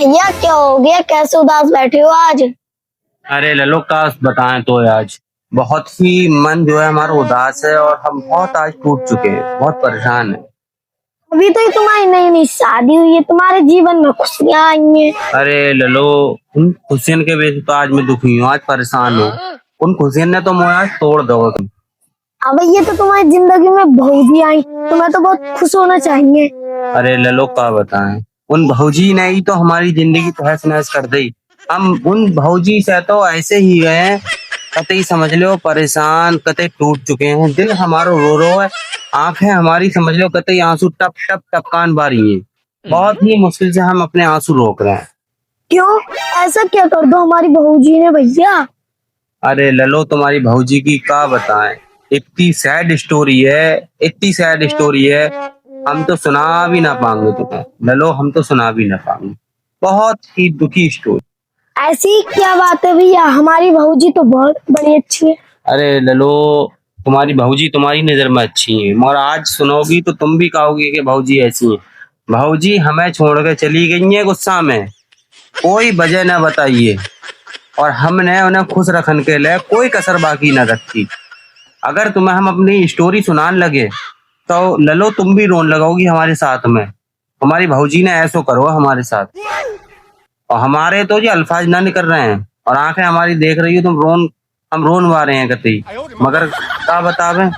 भैया क्या हो गया, कैसे उदास बैठे हो आज? अरे ललो का बताएं तो आज बहुत ही मन जो है हमारा उदास है और हम बहुत आज टूट चुके हैं, बहुत परेशान है। अभी तो ये तुम्हारी नई नई शादी हुई है, तुम्हारे जीवन में खुशियां आई हैं। अरे ललो, उन खुशियन के वजह से तो आज मैं दुखी हूँ, आज परेशान हूँ। उन खुशियन ने तो मुझे आज तोड़ दो। अब ये तो तुम्हारी जिंदगी में भौजी आई, तुम्हें तो बहुत खुश होना चाहिए। अरे ललो का बताएं, उन भौजी ने ही तो हमारी जिंदगी तहस नहस कर दी। हम उन भौजी से तो ऐसे ही गए हैं, कतई समझ लो परेशान, कतई टूट चुके हैं। दिल हमारा रो रो है, आंखें हमारी समझ लो कतई आंसू टप टप टपकान बारी है। बहुत ही मुश्किल से हम अपने आंसू रोक रहे हैं। क्यों ऐसा क्या कर दो हमारी भौजी ने भैया? अरे ललो, तुम्हारी भौजी की क्या बताएं, इतनी सैड स्टोरी है, इतनी सैड स्टोरी है, हम तो सुना भी ना पाएंगे तुम्हें। ललो, हम तो सुना भी ना पाएंगे, बहुत ही दुखी स्टोरी। ऐसी क्या बात है भैया, हमारी भौजी तो बहुत बड़ी अच्छी है। अरे ललो, तुम्हारी भौजी तुम्हारी नजर में अच्छी है, और आज सुनोगी तो तुम भी कहोगी कि भौजी ऐसी है। भौजी हमें छोड़ के चली गई है गुस्सा में, कोई वजह न बताइए, और हमने उन्हें खुश रखने के लिए कोई कसर बाकी न रखी। अगर तुम्हें हम अपनी स्टोरी सुनाने लगे तो ललो तुम भी रोन लगाओगी हमारे साथ में। हमारी भौजी ने ऐसो करो हमारे साथ, और हमारे तो ये अल्फाज ना निकल रहे हैं, और आंखें हमारी देख रही हो तुम हम रोन वा रहे हैं कतई, मगर क्या बतावे,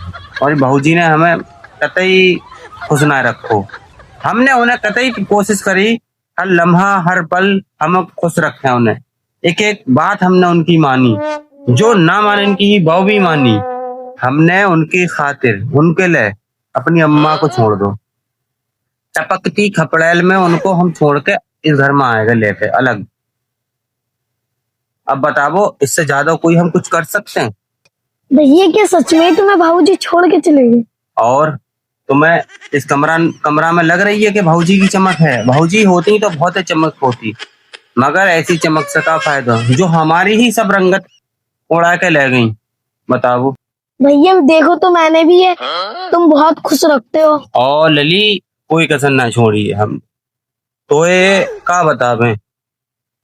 और भौजी ने हमें कतई खुश ना रखो। हमने उन्हें कतई कोशिश करी, हर लम्हा हर पल हम खुश रखे उन्हें। एक एक बात हमने उनकी मानी, जो ना माने उनकी वो भी मानी। हमने उनकी खातिर उनके लिए अपनी अम्मा को छोड़ दो, टपकती खपड़ैल में उनको हम छोड़ के इस घर में आएगा लेके अलग। अब बताओ, इससे ज्यादा कोई हम कुछ कर सकते हैं? भैया क्या सच में तुम्हें भौजी छोड़ के चले गई? और तुम्हें इस कमरा में लग रही है कि भौजी की चमक है? भौजी होती तो बहुत चमक होती, मगर ऐसी चमक से का फायदा जो हमारी ही सब रंगत उड़ा के ले गई। बताओ भैया देखो तो मैंने भी है, तुम बहुत खुश रखते हो। और लली कोई कसर ना छोड़ी है हम तो। ये का बतावे,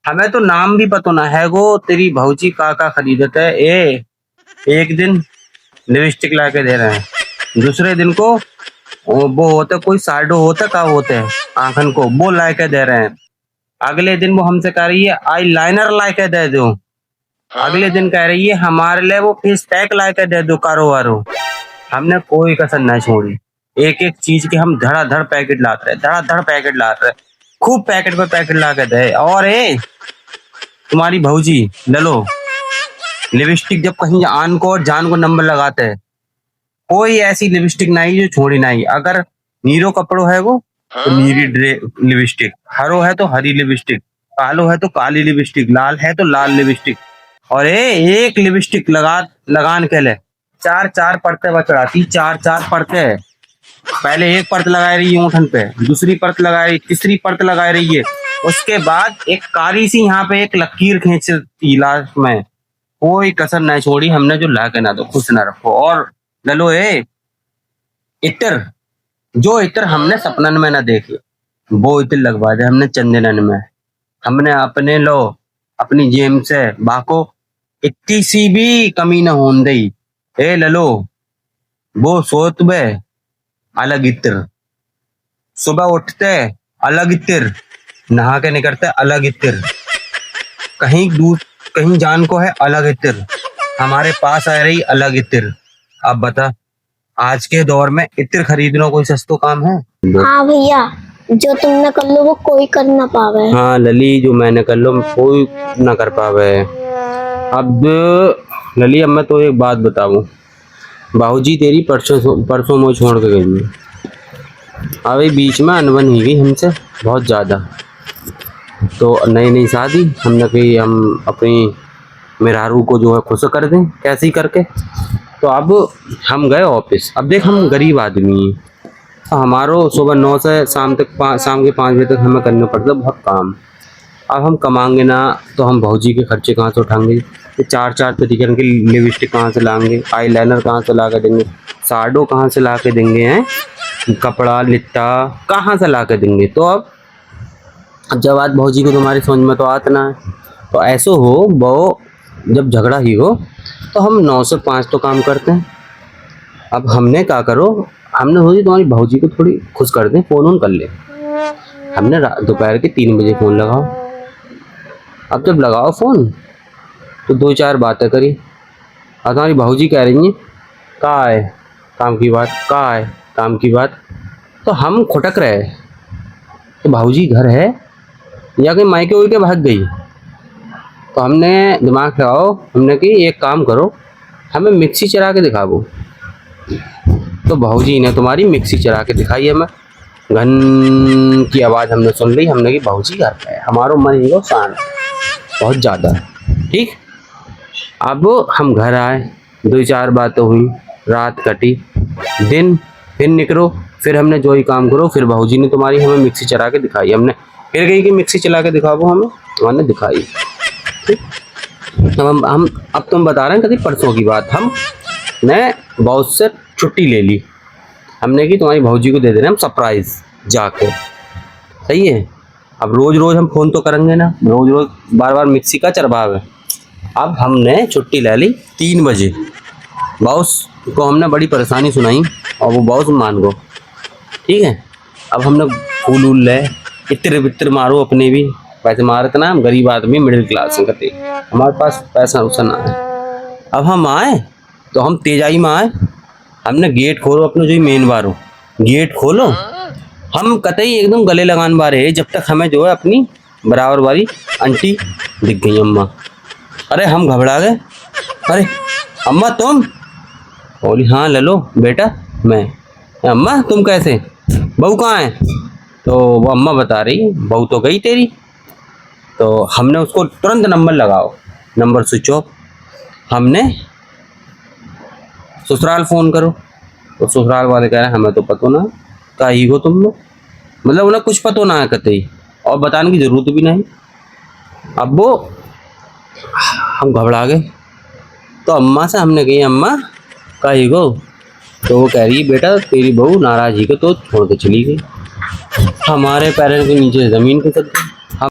हमें तो नाम भी पता ना है गो तेरी भौजी का खरीदत है। एक दिन लिपस्टिक ला के दे रहे हैं, दूसरे दिन को वो होता कोई सार्डो होता का होते हैं आंखन को, वो ला के दे रहे हैं। अगले दिन वो हमसे कह रही है आई लाइनर ला के दे दो। अगले दिन कह रही है हमारे लिए वो फेस पैक ला के दे दो कारो वारो। हमने कोई कसर नहीं छोड़ी, एक एक चीज के हम धड़ाधड़ पैकेट लाते रहे, धड़ाधड़ पैकेट लाते रहे, खूब पैकेट पे पैकेट ला के दे। और तुम्हारी भौजी ललो लिपस्टिक जब कहीं आन को और जान को नंबर लगाते है, कोई ऐसी लिपस्टिक नहीं जो छोड़ी नहीं। अगर नीरो कपड़ो है वो तो नीली लिपस्टिक, हरो है तो हरी लिपस्टिक, कालो है तो काली लिपस्टिक, लाल है तो लाल लिपस्टिक। और एक लिपस्टिक लगान के लिए चार चार परतें बचड़ाती, चार चार परतें। पहले एक परत लगा रही है ऊँठन पे, दूसरी परत लगा रही, तीसरी परत लगा रही है, उसके बाद एक कारी सी यहाँ पे एक लकीर खींचती लास्ट में। कोई कसर नहीं छोड़ी हमने जो ला के ना दो खुश ना रखो। और ललो इत्र, जो इत्र हमने सपनन में ना देखे वो इत्र लगवा दे हमने चंदनन में। हमने अपने लो अपनी जेम से बाको इतनी सी भी कमी न होन दई। ललो वो सोत में अलग इत्र, सुबह उठते अलग इत्र, नहा के निकलते अलग इत्र, कहीं जान को है अलग इत्र, हमारे पास आ रही अलग इत्र। अब बता, आज के दौर में इत्र खरीदना कोई सस्तो काम है? हाँ भैया, जो तुमने कर लो वो कोई कर ना पावे। हाँ लली, जो मैंने कर लो कोई ना कर पावे। अब लली, अब मैं तो एक बात बताऊं, बाबूजी तेरी परसों मुझे छोड़ के गई। अभी बीच में अनबन ही गई हमसे बहुत ज़्यादा, तो नई नई शादी हमने कही हम अपनी मेहरारू को जो है खुश कर दें कैसे ही करके। तो अब हम गए ऑफिस। अब देख हम गरीब आदमी हैं, तो हमारो सुबह 9 से शाम के 5 बजे तक हमें करना पड़ता है बहुत काम। अब हम कमाएंगे ना तो हम भौजी के खर्चे कहाँ से उठाएंगे? चार चार तरीके के लिपस्टिक कहाँ से लाएंगे, आई लाइनर कहाँ से ला के देंगे, साड़ो कहाँ से ला के देंगे हैं, कपड़ा लिट्टा कहाँ से ला के देंगे? तो अब अब जब बात भौजी को तुम्हारी समझ में तो आता ना है, तो ऐसो हो वो जब झगड़ा ही हो तो हम 9 से 5 तो काम करते हैं। अब हमने क्या करो, हमने सोची तुम्हारी भौजी को थोड़ी खुश कर दें, फ़ोन ऑन कर ले। हमने दोपहर के 3 बजे फ़ोन लगाओ। अब जब लगाओ फ़ोन तो 2-4 बातें करी। अब तुम्हारी भौजी कह रही हैं कहाँ है काम की बात, कहाँ है काम की बात। तो हम खुटक रहे कि भौजी घर है या कहीं मायके उड़ के भाग गई। तो हमने दिमाग लगाओ, हमने कि एक काम करो, हमें मिक्सी चला के दिखाओ। तो भौजी ने तुम्हारी मिक्सी चला के दिखाई हमें। घन की आवाज़ हमने सुन ली, हमने कि भौजी घर पे है। हमारो मन ही शांत बहुत ज़्यादा। ठीक, अब हम घर आए, 2-4 बातें हुई, रात कटी, दिन फिर निकलो, फिर हमने जो ही काम करो, फिर भौजी ने तुम्हारी हमें मिक्सी चला के दिखाई। हमने फिर गई कि मिक्सी चला के दिखाओ हमें, हमने दिखाई। ठीक, अब तुम बता रहे हैं कभी परसों की बात, हमने बॉस से छुट्टी ले ली। हमने कि तुम्हारी भौजी को दे देना हम सरप्राइज जाके। सही है, अब रोज़ रोज़ हम फ़ोन तो करेंगे ना, रोज़ रोज़ बार बार मिक्सी का चरभाव है। अब हमने छुट्टी ले ली 3 बजे। बॉस को हमने बड़ी परेशानी सुनाई और वो बॉस मान गो। ठीक है, अब हमने फूल वूल ले, इत्र बित्र मारो, अपने भी पैसे मारते ना, हम गरीब आदमी मिडिल क्लास से करते, हमारे पास पैसा उसा ना है। अब हम आए तो हम तेजाई में आए, हमने गेट खोलो, अपने जो मेन बार हो गेट खोलो। हम कतई एकदम गले लगान बारे, जब तक हमें जो है अपनी बराबर वाली आंटी दिख गई अम्मा। अरे हम घबरा गए, अरे अम्मा तुम? बोली हाँ ले लो बेटा मैं। अम्मा तुम कैसे, बहू कहाँ है? तो वो अम्मा बता रही बहू तो गई तेरी। तो हमने उसको तुरंत नंबर लगाओ, नंबर स्विच ऑफ। हमने ससुराल फ़ोन करो, तो ससुराल वाले कह रहे हैं हमें तो पता ना का ही हो तुम लोग, मतलब उन्हें कुछ पता ना है कतई, और बताने की ज़रूरत भी नहीं। अब वो हम घबरा गए, तो अम्मा से हमने कही अम्मा का ही गो। तो वो कह रही है बेटा तेरी बहू नाराज़ ही को तो छोड़ के चली गई। हमारे पैरों के नीचे ज़मीन खिसक गई।